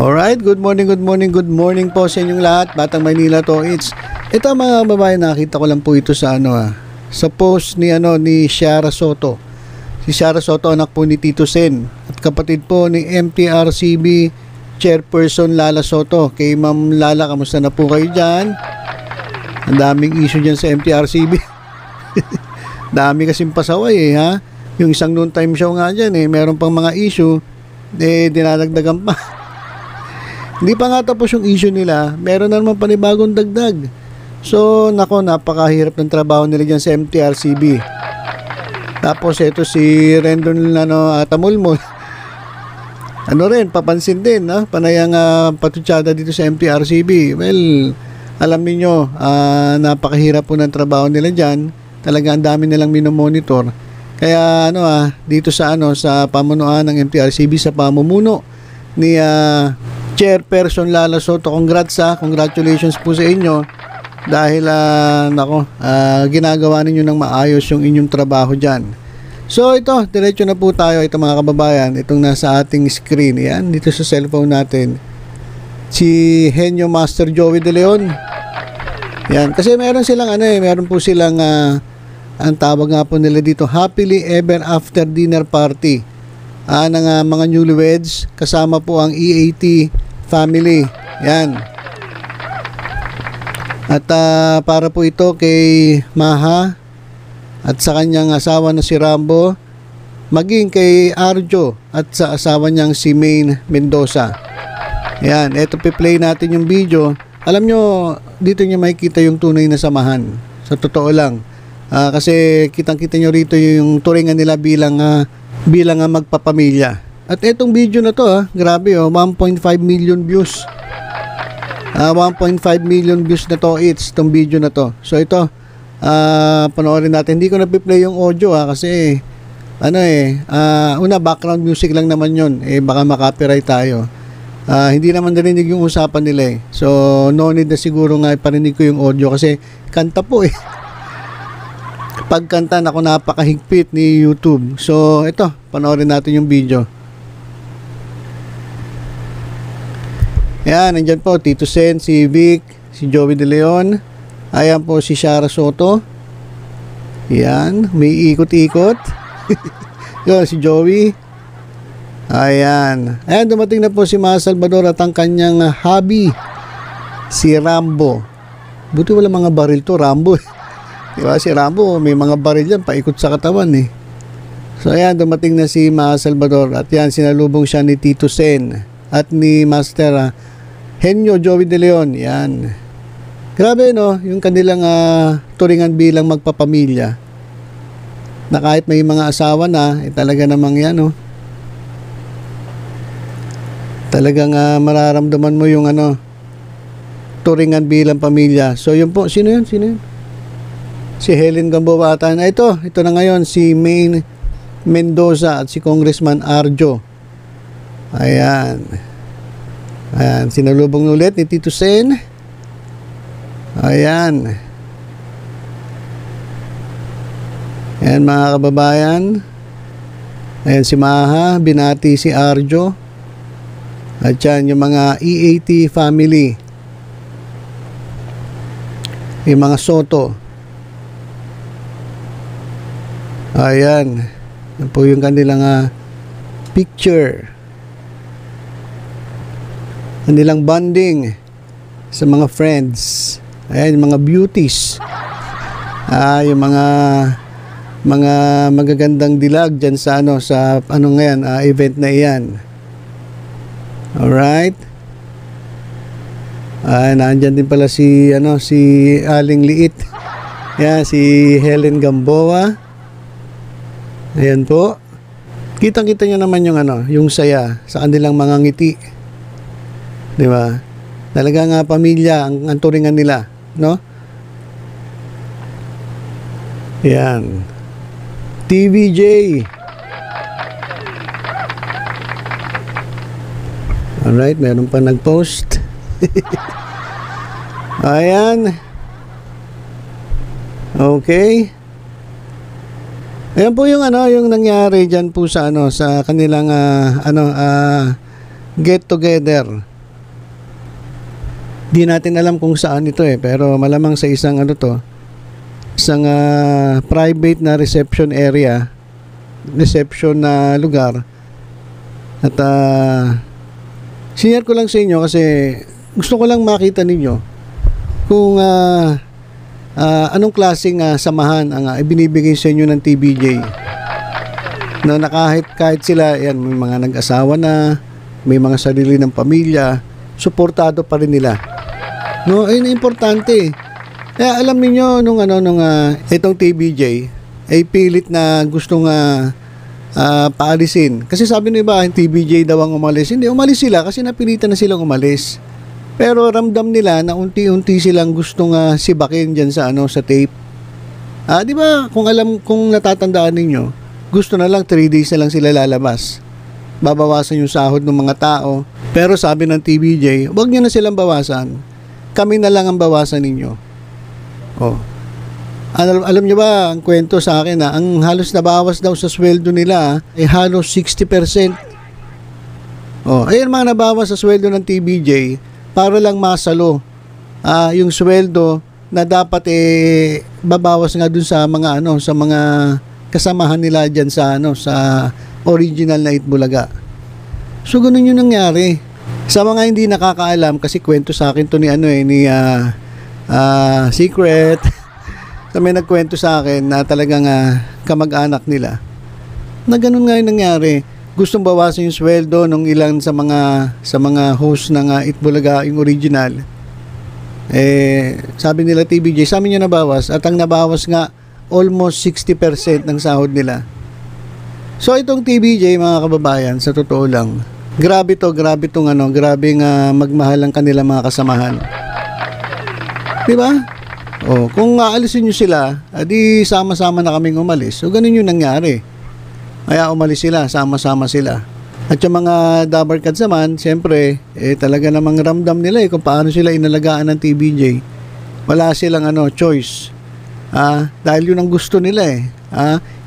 Alright, good morning po sa inyong lahat. Batang Maynila to. Ito mga babae, nakita ko lang po ito sa sa post ni Shara Soto. Si Shara Soto, anak po ni Tito Sen at kapatid po ni MTRCB Chairperson Lala Soto. Kay Ma'am Lala, kamusta na po kayo dyan? Ang daming issue dyan sa MTRCB. Dami kasing pasaway ha. Yung isang noon time show nga dyan meron pang mga issue, dinadagdagan pa. Hindi pa nga tapos yung issue nila, meron na naman panibagong dagdag. So, napakahirap ng trabaho nila dyan sa MTRCB. Tapos, ito si Rendon Tamulmol. Papansin din, panayang patutsada dito sa MTRCB. Well, alam niyo napakahirap po ng trabaho nila dyan. Talaga ang dami nilang minomonitor. Kaya, dito sa pamunuan ng MTRCB, sa pamumuno ni Chairperson Lala Soto, congratulations po sa inyo dahil ginagawa ninyo ng maayos yung inyong trabaho dyan. So ito, diretso na po tayo. Ito mga kababayan, itong nasa ating screen, yan, dito sa cellphone natin, si Henyo Master Joey De Leon. Yan, kasi meron silang meron po silang ang tawag nga po nila dito, Happily Ever After Dinner Party ng mga newlyweds, kasama po ang EAT family. Yan. At para po ito kay Maha at sa kanyang asawa na si Rambo, maging kay Arjo at sa asawa niyang si Maine Mendoza. Yan, eto play natin yung video. Alam nyo, dito nyo makikita yung tunay na samahan. Sa totoo lang. Kasi kitang-kita nyo rito yung turingan nila bilang magpapamilya. At etong video na to, grabe 1.5 million views. 1.5 million views na to itong video na to. So ito, panoorin natin. Hindi ko na-play yung audio kasi background music lang naman yun. Baka makapiright tayo. Hindi naman narinig yung usapan nila So no need na siguro nga iparinig ko yung audio kasi kanta po Pagkanta napakahigpit ni YouTube. So ito, panoorin natin yung video. Yan, nandyan po Tito Sen, si Vic, si Joey De Leon. Ayan po si Shara Soto. Yan, may ikot-ikot. Yan, si Joey. Ayan, dumating na po si Ma Salvador at ang kanyang hubby, si Rambo. Buti wala mga baril to, Rambo. Diba, si Rambo, may mga baril yan, paikot sa katawan So ayan, dumating na si Ma Salvador at yan, sinalubong siya ni Tito Sen at ni Master Henyo Joey De Leon. Yan, grabe yung kanilang turingan bilang magpapamilya, na kahit may mga asawa na talaga namang yan talagang mararamdaman mo yung turingan bilang pamilya. So yun po, sino yun? Si Helen Gamboa ata. Ito na ngayon si Maine Mendoza at si Congressman Arjo. Ayan, sinalubong ulit ni Tito Sen. Ayan mga kababayan. Ayan si Maha, binati si Arjo. At yan yung mga EAT family, yung mga Soto. Ayan, yan po yung kanilang picture, kanilang bonding sa mga friends. Ayan, yung mga beauties, yung mga magagandang dilag dyan sa ngayon, event na iyan. Alright. Nandyan din pala si Aling Liit. Yan, si Helen Gamboa. Ayan po. Kitang-kita nyo naman yung saya sa kanilang mga ngiti. Di ba? Talaga nga pamilya ang turingan nila, no? Yan. TVJ. Alright, meron pa nag-post. Ayan. Okay. Ayan po yung yung nangyari diyan po sa sa kanilang get together Di natin alam kung saan ito pero malamang sa isang isang private na reception area, reception na lugar. At sinare ko lang sa inyo kasi gusto ko lang makita ninyo kung anong klaseng samahan ang ibinibigay sa inyo ng TBJ. No, na kahit sila yan, may mga nag-asawa na, may mga sarili ng pamilya, suportado pa rin nila. No, ayun importante. Kaya alam niyo nung itong TBJ ay pilit na gustong paalisin. Kasi sabi ng iba, TBJ daw ang umalis. Hindi, umalis sila kasi napilitan na silang umalis. Pero ramdam nila na unti-unti silang gustong sibakin diyan sa sa tape. Di ba? Kung natatandaan ninyo, gusto na lang 3 days na lang sila lalabas. Babawasan yung sahod ng mga tao. Pero sabi ng TBJ, wag niyo na silang bawasan. Kami na lang ang bawasan ninyo. Oh. Alam niyo ba, ang kwento sa akin ang halos nabawas daw sa sweldo nila ay halos 60%. Oh, ayun mga nabawas sa sweldo ng TBJ para lang masalo yung sweldo na dapat babawas nga dun sa mga sa mga kasamahan nila diyan sa sa original na Itbulaga. So ganun yung nangyari. Sa mga hindi nakakaalam, kasi kwento sa akin to ni Secret. So may nagkwento sa akin na talagang kamag-anak nila. Na ganun nga yung nangyari. Gustong bawasan yung sweldo ng ilan sa mga host ng Itbulaga, yung original. Sabi nila TBJ, sa amin yung nabawas. At ang nabawas nga, almost 60% ng sahod nila. So itong TBJ, mga kababayan, sa totoo lang, grabe tong magmahal ang kanilang mga kasamahan. Di ba? Oh, kung aalisin nyo sila, di sama-sama na kaming umalis. So ganun yung nangyari. Kaya umalis sila, sama-sama sila. At yung mga dabarkads naman, siyempre, talaga namang ramdam nila kung paano sila inalagaan ng TBJ. Wala silang choice. Dahil yun ang gusto nila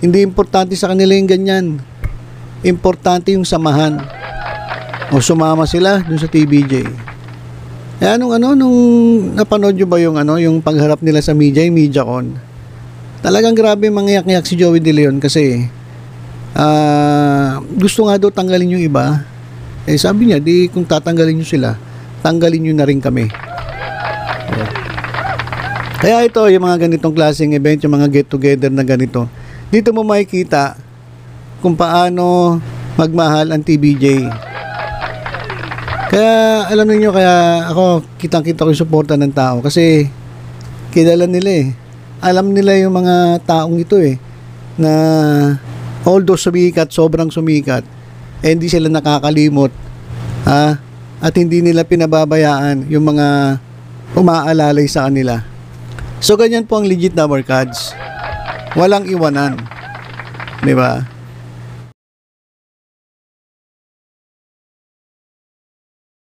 Hindi importante sa kanila yung ganyan. Importante yung samahan. O sumama sila dun sa TBJ. Kaya nung napanood nyo ba yung pagharap nila sa media, yung MediaCon, talagang grabe mangyak-ngyak si Joey De Leon kasi gusto nga daw tanggalin yung iba. Sabi niya, kung tatanggalin nyo sila, tanggalin nyo na rin kami. Kaya ito, yung mga ganitong klaseng event, yung mga get-together na ganito, dito mo makikita kung paano magmahal ang TBJ. Kaya alam niyo, kaya ako kitang-kita ko yung suporta ng tao kasi kilala nila alam nila yung mga taong ito na although sumikat, sobrang sumikat, hindi sila nakakalimot at hindi nila pinababayaan yung mga umaalalay sa kanila. So ganyan po ang legit Dabarkads. Walang iwanan. Di ba?